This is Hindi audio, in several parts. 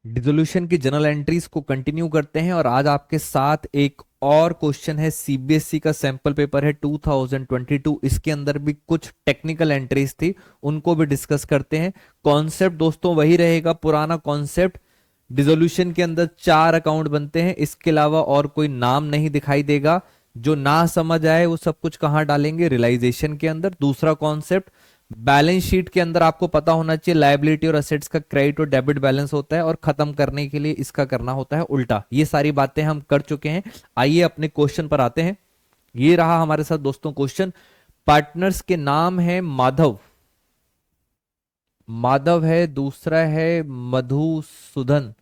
डिसोल्यूशन की जनरल एंट्रीज को कंटिन्यू करते हैं और आज आपके साथ एक और क्वेश्चन है। सीबीएसई का सैंपल पेपर है 2022। इसके अंदर भी कुछ टेक्निकल एंट्रीज थी, उनको भी डिस्कस करते हैं। कॉन्सेप्ट दोस्तों वही रहेगा, पुराना कॉन्सेप्ट। डिसोल्यूशन के अंदर 4 अकाउंट बनते हैं, इसके अलावा और कोई नाम नहीं दिखाई देगा। जो ना समझ आए वो सब कुछ कहां डालेंगे, रियलाइजेशन के अंदर। दूसरा कॉन्सेप्ट, बैलेंस शीट के अंदर आपको पता होना चाहिए लायबिलिटी और असेट्स का क्रेडिट और डेबिट बैलेंस होता है, और खत्म करने के लिए इसका करना होता है उल्टा। ये सारी बातें हम कर चुके हैं। आइए अपने क्वेश्चन पर आते हैं। ये रहा हमारे साथ दोस्तों क्वेश्चन। पार्टनर्स के नाम है माधव, माधव है, दूसरा है मधुसूदन,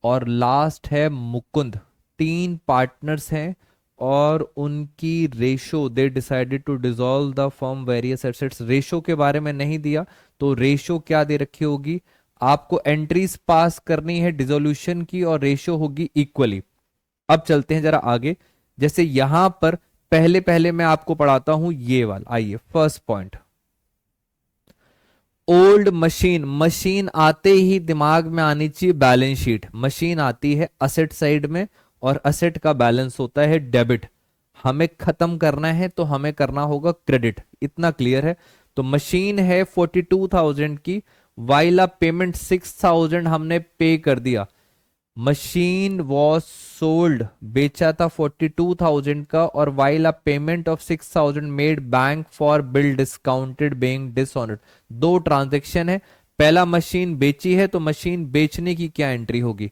और लास्ट है मुकुंद। 3 पार्टनर्स हैं और उनकी ratio, they decided to dissolve the firm various assets. Ratio के बारे में नहीं दिया, तो रेशो क्या दे रखी होगी, आपको एंट्रीज पास करनी है डिसोल्यूशन की, और रेशो होगी इक्वली। अब चलते हैं जरा आगे। जैसे यहां पर पहले पहले मैं आपको पढ़ाता हूं ये वाला। आइए first point, old machine. Machine आते ही दिमाग में आनी चाहिए बैलेंस शीट। मशीन आती है असेट साइड में, और असेट का बैलेंस होता है डेबिट। हमें खत्म करना है तो हमें करना होगा क्रेडिट, इतना क्लियर है। तो मशीन है 42,000 की, वाइला पेमेंट 6,000 हमने पे कर दिया। मशीन वॉज सोल्ड, बेचा था 42,000 का, और while a payment of 6,000 made bank for bill discounted being dishonoured. 2 transaction है। पहला मशीन बेची है, तो मशीन बेचने की क्या एंट्री होगी,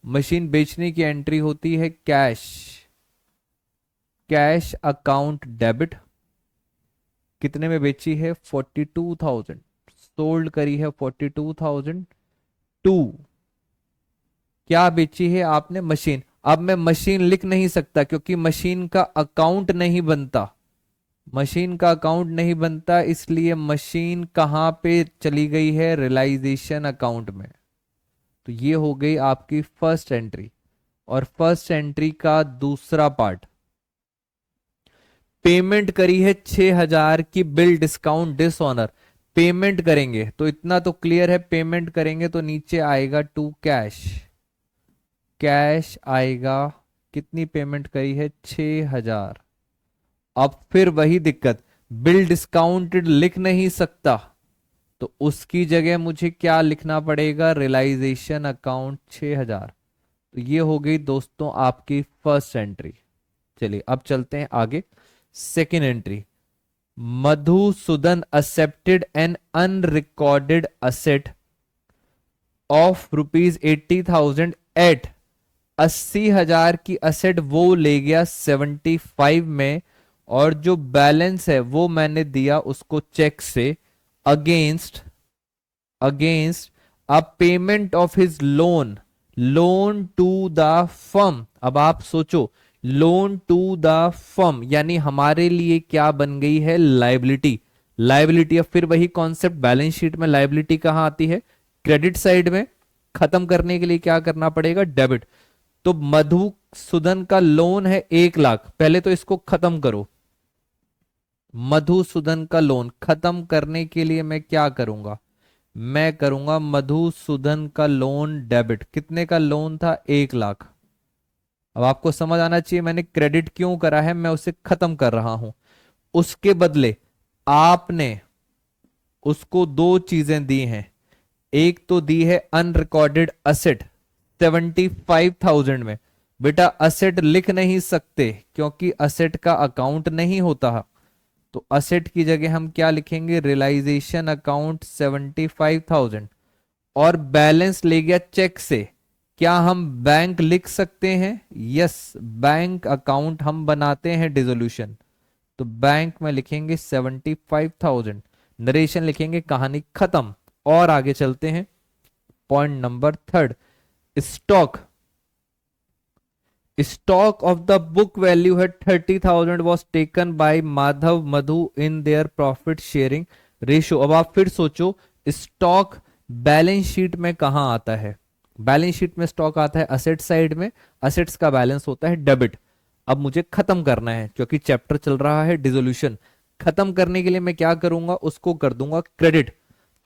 मशीन बेचने की एंट्री होती है कैश, कैश अकाउंट डेबिट। कितने में बेची है, 42,000, सोल्ड करी है 42,000 टू, क्या बेची है आपने, मशीन। अब मैं मशीन लिख नहीं सकता क्योंकि मशीन का अकाउंट नहीं बनता, मशीन का अकाउंट नहीं बनता, इसलिए मशीन कहां पे चली गई है, रियलाइजेशन अकाउंट में। तो ये हो गई आपकी फर्स्ट एंट्री। और फर्स्ट एंट्री का दूसरा पार्ट, पेमेंट करी है 6,000 की, बिल डिस्काउंट डिसऑनर। पेमेंट करेंगे तो इतना तो क्लियर है, पेमेंट करेंगे तो नीचे आएगा टू कैश, कैश आएगा। कितनी पेमेंट करी है, 6,000। अब फिर वही दिक्कत, बिल डिस्काउंटेड लिख नहीं सकता, तो उसकी जगह मुझे क्या लिखना पड़ेगा, रियलाइजेशन अकाउंट 6,000। तो ये हो गई दोस्तों आपकी फर्स्ट एंट्री। चलिए अब चलते हैं आगे। Second entry, Madhusudan accepted an unrecorded asset of ₹80,000 at, 80,000 की असेट वो ले गया 75 में, और जो बैलेंस है वो मैंने दिया उसको चेक से, against, against a payment of his loan, loan to the firm. अब आप सोचो, लोन टू द फर्म यानी हमारे लिए क्या बन गई है, लाइबिलिटी। लाइबिलिटी, अब फिर वही कॉन्सेप्ट, बैलेंस शीट में लाइबिलिटी कहां आती है, क्रेडिट साइड में। खत्म करने के लिए क्या करना पड़ेगा, डेबिट। तो मधुसूदन का लोन है 1,00,000, पहले तो इसको खत्म करो। मधुसूदन का लोन खत्म करने के लिए मैं क्या करूंगा, मैं करूंगा मधुसूदन का लोन डेबिट। कितने का लोन था, 1,00,000। अब आपको समझ आना चाहिए मैंने क्रेडिट क्यों करा है, मैं उसे खत्म कर रहा हूं। उसके बदले आपने उसको 2 चीजें दी हैं। एक तो दी है अनरिकॉर्डेड असेट 75,000 में। बेटा असेट लिख नहीं सकते क्योंकि असेट का अकाउंट नहीं होता, तो असेट की जगह हम क्या लिखेंगे, रियलाइजेशन अकाउंट 75,000। और बैलेंस ले गया चेक से, क्या हम बैंक लिख सकते हैं, यस, बैंक अकाउंट हम बनाते हैं डिसोल्यूशन, तो बैंक में लिखेंगे 75,000, नरेशन लिखेंगे, कहानी खत्म। और आगे चलते हैं। Point number third, stock, stock of the book value है 30,000 was taken by Madhav Madhu in their profit sharing ratio. अब आप फिर सोचो, स्टॉक बैलेंस शीट में कहां आता है, बैलेंस शीट में स्टॉक आता है असेट साइड में, असेट्स का बैलेंस होता है डेबिट। अब मुझे खत्म करना है क्योंकि चैप्टर चल रहा है डिसोल्यूशन। खत्म करने के लिए मैं क्या करूंगा, उसको कर दूंगा क्रेडिट।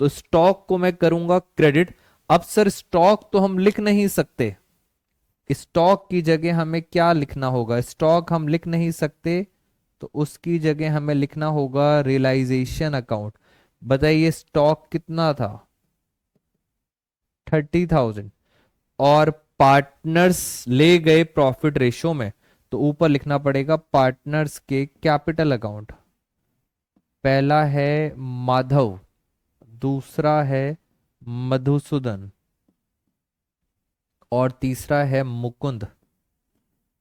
तो स्टॉक को मैं करूंगा क्रेडिट। अब सर स्टॉक तो हम लिख नहीं सकते, स्टॉक की जगह हमें क्या लिखना होगा? स्टॉक हम लिख नहीं सकते, तो उसकी जगह हमें लिखना होगा रियलाइजेशन अकाउंट। बताइए स्टॉक कितना था? 30,000। और पार्टनर्स ले गए प्रॉफिट रेशो में, तो ऊपर लिखना पड़ेगा पार्टनर्स के कैपिटल अकाउंट। पहला है माधव, दूसरा है मधुसूदन, और तीसरा है मुकुंद।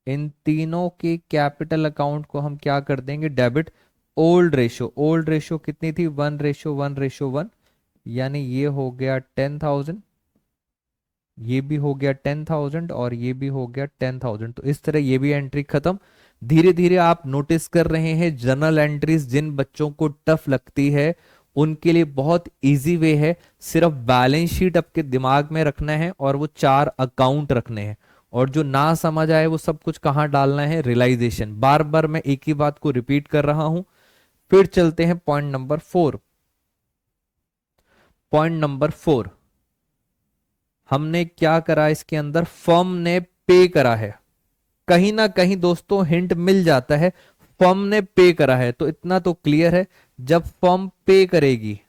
इन तीनों के कैपिटल अकाउंट को हम क्या कर देंगे? Debit. Old ratio, old ratio कितनी थी? 1:1:1, यानी ये हो गया 10,000, ये भी हो गया 10,000, और ये भी हो गया 10,000। तो इस तरह ये भी एंट्री खत्म। धीरे धीरे आप नोटिस कर रहे हैं जर्नल एंट्रीज जिन बच्चों को टफ लगती है उनके लिए बहुत इजी वे है। सिर्फ बैलेंस शीट आपके दिमाग में रखना है और वो 4 अकाउंट रखने हैं, और जो ना समझ आए वो सब कुछ कहाँ डालना है? रियलाइजेशन। बार बार मैं एक ही बात को रिपीट कर रहा हूं। फिर चलते हैं पॉइंट नंबर 4। पॉइंट नंबर 4, हमने क्या करा इसके अंदर? फर्म ने पे करा है। कहीं ना कहीं दोस्तों हिंट मिल जाता है, फर्म ने पे करा है, तो इतना तो क्लियर है। जब फर्म पे करेगी,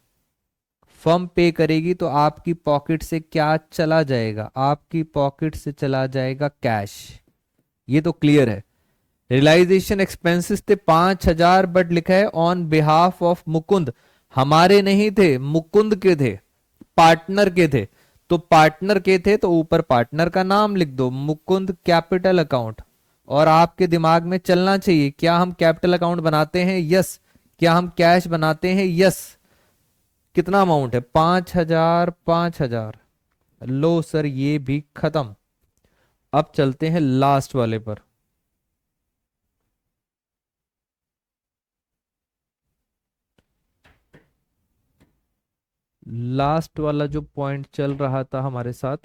फर्म पे करेगी तो आपकी पॉकेट से क्या चला जाएगा? आपकी पॉकेट से चला जाएगा कैश। ये तो क्लियर है। रियलाइजेशन एक्सपेंसेस थे 5,000, बट लिखा है ऑन बिहाफ ऑफ मुकुंद। हमारे नहीं थे, मुकुंद के थे, पार्टनर के थे। तो पार्टनर के थे तो ऊपर पार्टनर का नाम लिख दो, मुकुंद कैपिटल अकाउंट। और आपके दिमाग में चलना चाहिए, क्या हम कैपिटल अकाउंट बनाते हैं? यस। क्या हम कैश बनाते हैं? यस। कितना अमाउंट है? 5,000, 5,000। लो सर, ये भी खत्म। अब चलते हैं लास्ट वाले पर। लास्ट वाला जो पॉइंट चल रहा था हमारे साथ,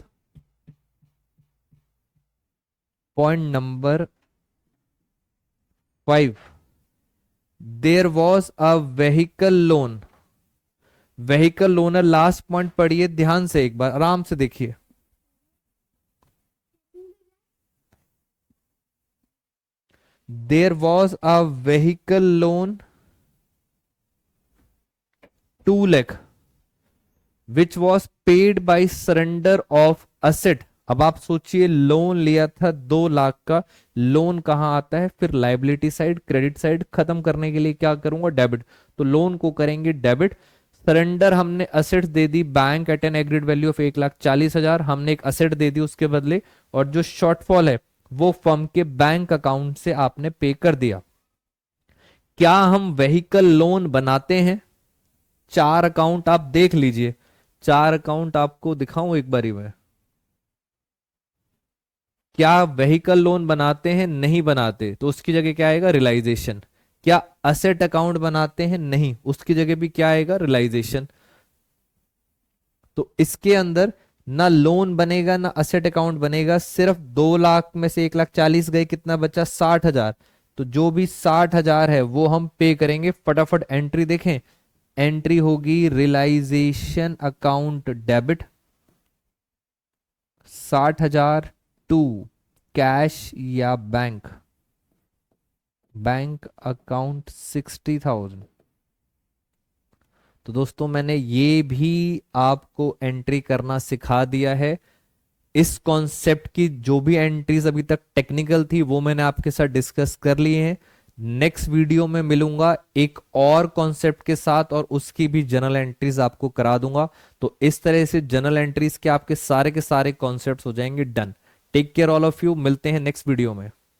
point number 5, there was a vehicle loan. Vehicle loaner, last point पढ़िए ध्यान से, एक बार आराम से देखिए। There was a vehicle loan 2 lakh which was paid by surrender of asset. अब आप सोचिए, लोन लिया था 2 लाख का, लोन कहां आता है? फिर लाइबिलिटी साइड, क्रेडिट साइड। खत्म करने के लिए क्या करूंगा? डेबिट। तो लोन को करेंगे डेबिट। सरेंडर हमने asset they the bank at N agreed value of 1,40,000, हमने एक असेट दे दी उसके बदले, और जो शॉर्टफॉल है वो फर्म के बैंक अकाउंट से आपने पे कर दिया। क्या हम व्हीकल लोन बनाते हैं? 4 अकाउंट आप देख लीजिए, 4 अकाउंट आपको दिखाऊं एक बारी में। क्या व्हीकल लोन बनाते हैं? नहीं बनाते, तो उसकी जगह क्या आएगा? रियलाइजेशन। क्या असेट अकाउंट बनाते हैं? नहीं, उसकी जगह भी क्या आएगा? रियलाइजेशन। तो इसके अंदर ना लोन बनेगा ना असेट अकाउंट बनेगा, सिर्फ 2 लाख में से 1,40,000 गए, कितना बचा? 60,000। तो जो भी 60,000 है वो हम पे करेंगे। फटाफट एंट्री देखें, एंट्री होगी realisation account debit 60,000 to cash या बैंक, बैंक अकाउंट 60,000। तो दोस्तों मैंने ये भी आपको एंट्री करना सिखा दिया है। इस कॉन्सेप्ट की जो भी एंट्रीज अभी तक टेक्निकल थी वो मैंने आपके साथ डिस्कस कर लिए हैं। नेक्स्ट वीडियो में मिलूंगा एक और कॉन्सेप्ट के साथ, और उसकी भी जनरल एंट्रीज आपको करा दूंगा। तो इस तरह से जनरल एंट्रीज के आपके सारे कॉन्सेप्ट्स हो जाएंगे done. Take care all of you, मिलते हैं नेक्स्ट वीडियो में।